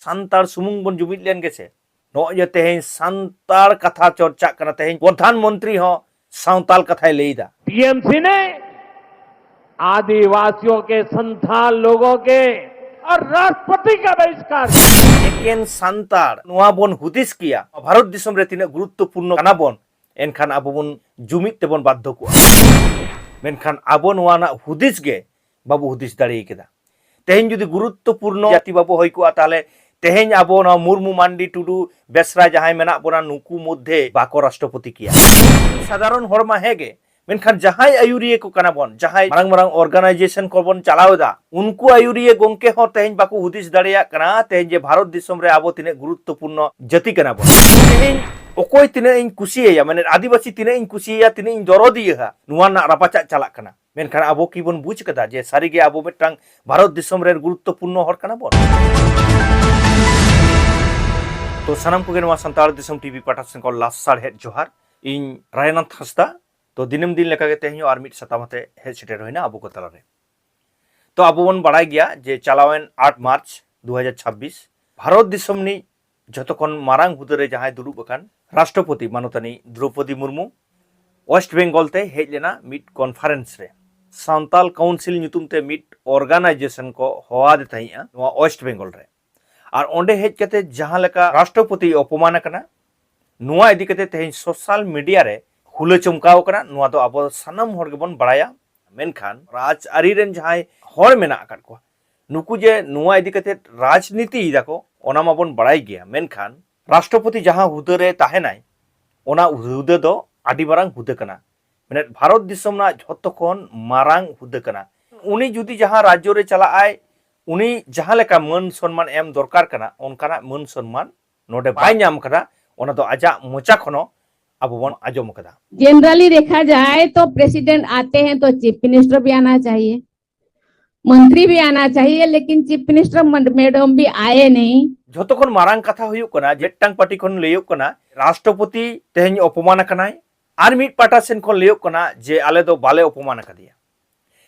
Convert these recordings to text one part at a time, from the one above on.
santar sumung bon jumit len gese no je tehin santar katha चर्चा kana tehin प्रधानमंत्री हो सांताल कथाय लेदा TMC ने आदिवासियों के संथाल लोगों के और राष्ट्रपति का बहिष्कार एकेन santar noa bon hudis kiya Bharat दिसम रे तिना गुरुत्वपूर्ण kana bon एनखान आबो बन जुमित तेबन बाध्य को मेनखान आबो नोआ ना हुदिस गे बाबू हुदिस दाड़े केदा तेहेन जुदी गुरुत्वपूर्ण जाति बाबू होय को ताले तेहेन आबो ना मुर्मू मांडी टुडू बेसरा जहाय मेना बोना नुकु मध्य बाको राष्ट्रपति किया साधारण हरमा हेगे मेनखान जहाय आयुरिये को काना बन जहाय मारंग मारंग ऑर्गेनाइजेशन को बन चलावदा उनको आयुरिये गोंके हो तेहेन बाको हुदिस दाड़ेया कना तेहेन जे भारत दिसम रे आबो तिने गुरुत्वपूर्ण जाति कना बन तेहेन ओकोय तिने इन कुसिया माने आदिवासी तिने इन कुसिया तिने इन दरदिया नुआ ना रापाचा चलाक कना मेनखान आबो की बन बुझ कदा जे सारिगे आबो मिटांग भारत दिसम रे गुरुत्वपूर्ण हर कना बन तो सनम को गेनवा संताल दिसम टीवी पाठासन को लासार हेड जोहार इन रायनाथ हस्ता तो दिनम दिन लेका के तेहियो आर मिट सतामते हेड सेटेर होइना आबो को तलारे तो आबो बन बाड़ाय गया जे चलावेन 8 मार्च 2026 भारत दिसमनी जतखन मारांग हुदरे जहाय दुरुब अकान राष्ट्रपति मानतानी द्रौपदी मुर्मू वेस्ट बेंगल ते हेज लेना मिट कॉन्फ्रेंस रे सांताल काउंसिल नुतुम ते मिट ऑर्गेनाइजेशन को होआ दे तहिया नोआ वेस्ट बेंगल रे और ओंडे हेज कते जहां लेका राष्ट्रपति अपमान कना नोआ इदी कते तेहिन सोशल मीडिया रे हुले चमकाव कना नोआ दो आबो सनम हर गेबन बड़ाया मेनखान राजआरी रेन जहाय हर मेना अकान को नुकु जे नोआ इदी कते राजनीति इदाको ओना माबन बड़ाई गया मेनखान राष्ट्रपति जहां हुदे रे ताहेनाय ओना हुदे दो आदि मारांग हुदे कना माने भारत दिसम ना झोतो खन मारांग हुदे कना उनी जुदी जहां राज्य रे चला आय उनी जहां लेका मन सम्मान एम दरकार कना ओनकाना मन सम्मान नोडे बाय नाम कदा ओना दो आजा मोचा खनो अब बन आजम कदा जनरली देखा जाए तो प्रेसिडेंट आते हैं तो चीफ मिनिस्टर भी आना चाहिए, मंत्री भी आना चाहिए, लेकिन चीफ मिनिस्टर मैडम भी आए नहीं। झोतोखन मारांग कथा हुयुक कना जेटांग पार्टी खन लेयुक कना राष्ट्रपति तेहेन अपमान कनाय आर मिट पाटा सेन खन लेयुक कना जे आले दो बाले अपमान कदिया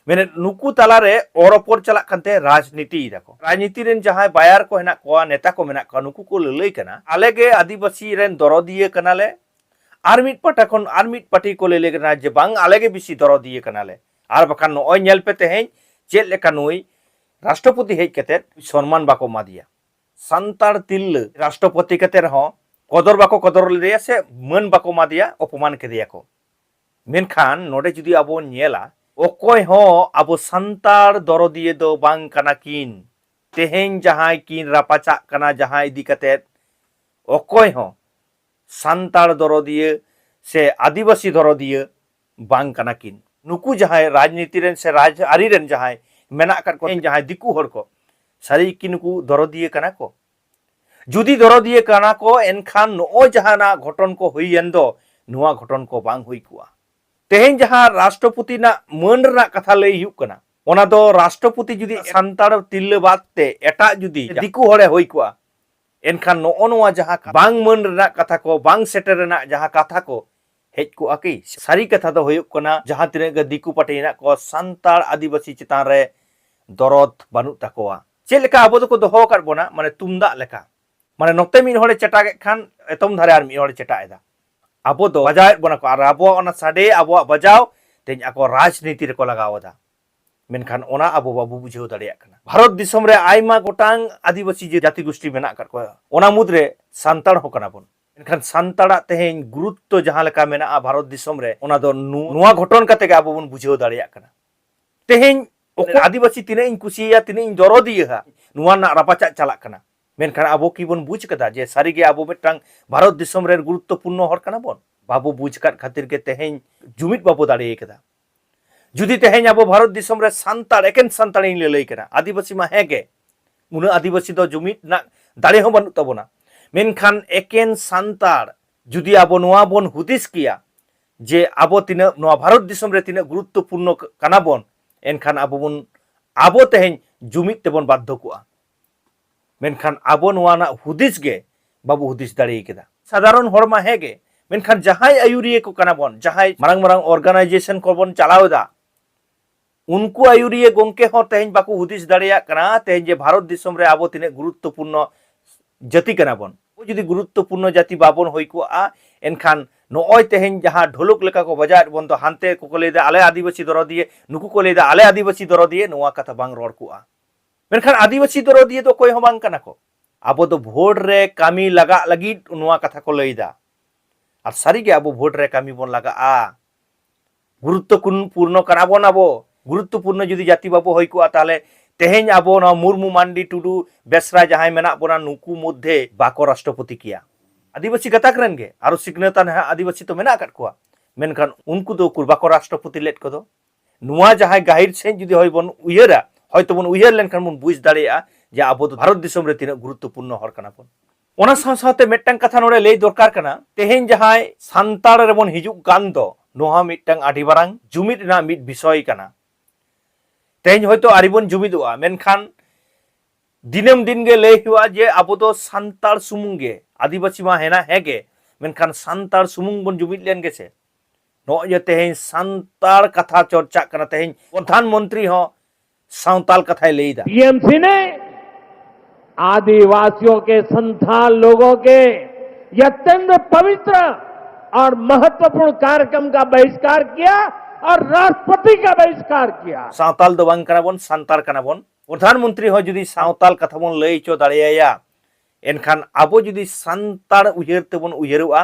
मेने नुकु तालारे ओरपोर चलाक कानते राजनीति दाको राजनीति रेन जहाय बायार को हेना को नेता को मेना को नुकु को ललई कना आलेगे आदिवासी रेन दरदिये कनाले आर मिट पाटा खन आर मिट पार्टी को लेले कना जे बांग आलेगे बिसी दरदिये कनाले आर बखान नय नेल पे तेहेन चेल लेका नुई राष्ट्रपति हेज कते सम्मान बाको मादिया संतार तिल राष्ट्रपति कते रहो कदर बाको कदर लेया से मन बाको मादिया अपमान केदिया को मेनखान नोडे जुदी आबो नेला ओकोय हो आबो संतार दरदिये दो बांग कना किन तेहेन जहाय किन रापाचा कना जहाय इदी कते ओकोय हो संतार दरदिये से आदिवासी दरदिये बांग कना किन नुकु जहाय राजनीति रेन से राजआरी रेन जहाय मेना कर को जहाय दिकु हर को सारी कि नुकु दरदिये कना को जुदी दरदिये कना को एनखान नो जहाना घटन को हुईयन दो नुआ घटन को बांग हुई कुआ तेहेन जहां राष्ट्रपति ना मन रा कथा लई हुक कना ओना दो राष्ट्रपति जुदी संतार तिल्ले बातते एटा जुदी दिकु हरे होई कुआ एनखान नो नोआ जहां बांग मन रा कथा को बांग सेटर रेना जहां कथा को हेज को आकी सारी कथा दो हुयुक कना जहां तिने गे दिकु पाटेना को संतार आदिवासी चितान रे दरद बानु ताकोआ चेलेका आबो दो को दोहो कर बोना माने तुमदा लेका माने नोते मिन हरे चटा के खान एतम धारे आर मि हरे चटा एदा आबो दो बजाय बोना को आर आबो ओना साडे आबो बजाव तेज आको राजनीति रे को लगावदा मेनखान ओना आबो बाबू बुझेव दाड़िया कना भारत दिसम रे आइमा गोटांग आदिवासी जे जाति गोष्ठी मेना कर को ओना मुद्रे संताड़ हो कना बोन मेनखान संताड़ा तेहेन गुरुत्व जहां लेका मेना भारत दिसम रे ओना दो नुआ घटन काते गे आबो बन बुझेव दाड़िया कना तेहेन ओको आदिवासी तिने इन कुसिया तिने इन दरदिया नुआ ना रापाचा चलाक कना मेनखान आबो की बन बुझ कदा जे सारिगे आबो मिटांग भारत दिसम रे गुरुत्वपूर्ण हर कना बन बाबू बुझ काट खातिर के तेहेन जुमित बाबू दाड़िये कदा जुदी तेहेन आबो भारत दिसम रे संताड़ एकेन संताड़ इन लई कना आदिवासी मा हेगे उन आदिवासी दो जुमित ना दाड़े हो बानु तबोना मेनखान एकेन संताड़ जुदी आबो नोआ बन हुदिस किया जे आबो तिने नोआ भारत दिसम रे तिने गुरुत्वपूर्ण कना बन एनखान आबो बन आबो तेहेन जुमित तेबन बाध्य कुआ मेनखान आबो नोआ ना हुदिस गे बाबू हुदिस दाड़िये केदा साधारण हरमा हेगे मेनखान जहाय आयुरिये को कना बन जहाय मारंग मारंग ऑर्गेनाइजेशन को बन चलावदा उनको आयुरिये गोंके हो तेहेन बाको हुदिस दाड़िया कना तेहेन जे भारत दिसम रे आबो तिने गुरुत्वपूर्ण जाति कना बन जुदी गुरुत्वपूर्ण जाति बाबन होई को आ एनखान नॉय तेहेन जहां ढोलक लेका को बजाय बन तो हानते को लेदा आले आदिवासी दरो दिए नुकु को लेदा आले आदिवासी दरो दिए नोआ कथा बांग रोड को आ मेनखान आदिवासी दरो दिए तो कोई हो बांग कना को आबो तो भोट रे कामी लगा लगी नोआ कथा को लईदा और सारी के आबो भोट रे कामी बन लगा आ गुरुत्वपूर्ण कना बन आबो गुरुत्वपूर्ण जुदी जाति बाबो होई को ताले तेहेन आबो ना मुर्मू मांडी टुडू बेसरा जहां मेना बोना नुकु मध्य बाको राष्ट्रपति किया आदिवासी गताक रन गे आरो सिग्नेता ना आदिवासी तो मेना काट कोआ मेनखान उनको दो कुरबाको राष्ट्रपति लेट को दो नुआ जहां गाहिर से जुदी होय बन उयरा हयतो बन उयर लेनखान बन बुझ दाड़ेया जे आबो तो भारत दिसम रे तिना गुरुत्वपूर्ण हर कना बन ओना साथे मेटटांग कथा नोडे लई दरकार कना तेहेन जहां सांताड़ रे बन हिजुक गान दो नोहा मिटटांग आडी बारांग जुमिद ना मिट विषय कना तेहेन हयतो आरिबन जुमिदोआ मेनखान दिनम दिन गे लई हुआ जे आबो तो सांताड़ सुमुंगे आदिवासी मा हेना हेगे मेनखान सांताड़ सुमुंग बन जुमिद लेन गेसे नो जे तेहेन सांताड़ कथा चर्चा कना तेहेन प्रधानमंत्री हो सांताल कथाय लईदा टीएमसी ने आदिवासियों के संथाल लोगों के यह अत्यंत पवित्र और महत्वपूर्ण कार्यक्रम का बहिष्कार किया और राष्ट्रपति का बहिष्कार किया सांताल दो बांग कना बन सांताल कना बन प्रधानमंत्री हो जुदी सांताल कथा बन लई चो दाड़ेया एनखान आबो जुदी सांताल उयहर तेबन उयहरुआ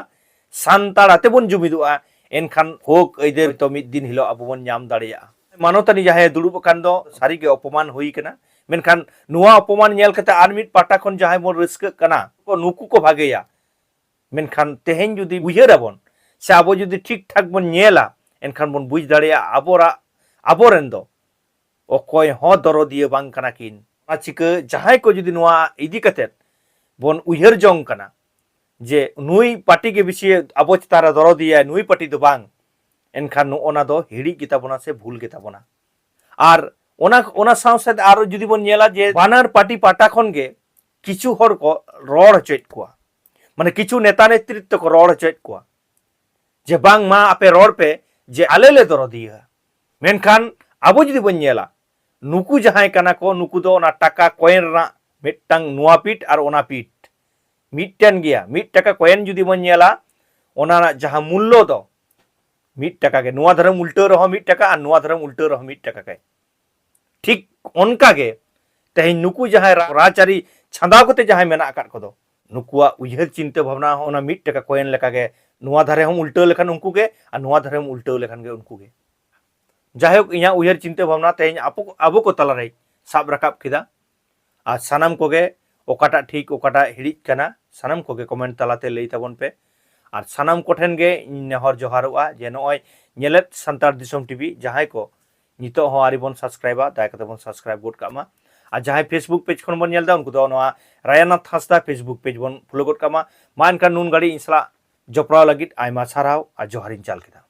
सांताल आते बन जुमिदुआ एनखान होक एदेर तो मिद दिन हिलो आबो बन नाम दाड़ेया मानवतानी जहां दुड़ुब कान दो सारी के अपमान हुई कना मेनखान नुआ अपमान नेल कते आर मिद पाटा खन जहां बन रस्क कना को नुकु को भागेया मेनखान तेहेन जुदी उयहराबन से आबो जुदी ठीक ठाक बन नेला एनखान बन बुझ दाड़ेया आबोरेन दो अकय हो दरो दिए बांग कना किन चिका जहां को जुदी नुआ इदी कते बन उयहर जंग कना जे नुई पार्टी के विषय आबो तारा दरो दिया नुई पार्टी दो बांग एनखान ओना दो हिड़ी गिता बना से भूल गिता बना आर ओना साथ आरो जुदी बन नेला जे बानार पार्टी पाटा खन गे किछु हर को रोड हचेत कोआ माने किछु नेता नेतृत्व को रोड हचेत कोआ जे बांग मा आपे रोड पे जे आले ले दरो दिया मेनखान आबो जुदी बन नेला नुकु जहां कना को नुकु दो ओना टाका कॉइन रा मिटटांग नुआ पीट आर ओना पीट मिटटेन गया मिट टाका कॉइन जुदी बन नेला ओना जहां मूल्य दो मिट टाका के नुआ धर्म उल्टो रहो मिट टाका और नुआ धर्म उल्टो रहो मिट टाका के ठीक उनका के तेहेन नुकु जहां राजचारी छांदा कोते जहां मेना काट को दो नुकुआ उयहर चिंता भावना ओना मिट टाका कॉइन लेका के नुआ धारे हम उल्टो लेखान उनको के और नुआ धारे हम उल्टो लेखान के उनको के जाहोक इया उयहर चिंता भावना तेहेन आबो को तला रे साब राकाब किदा आ सानाम को गे ओकाटा ठीक ओकाटा हिड़ी कना सानाम को गे कमेंट तलाते लई ताबन पे और सानाम कोठेन गे नेहर जोहारोआ जे नय नेलेत सांतार दिसम टीवी जहां को नितो हो आरिबन सब्सक्राइबा दाय कते बन सब्सक्राइब गोड कामा और जहां फेसबुक पेज खन बन नेलदा उनको दो नवा रायानाथ हांसदा फेसबुक पेज बन फॉलो गोड कामा मान का नून गाड़ी इंसला जपड़ा लगित आयमा साराव आ जोहारिन चाल केदा।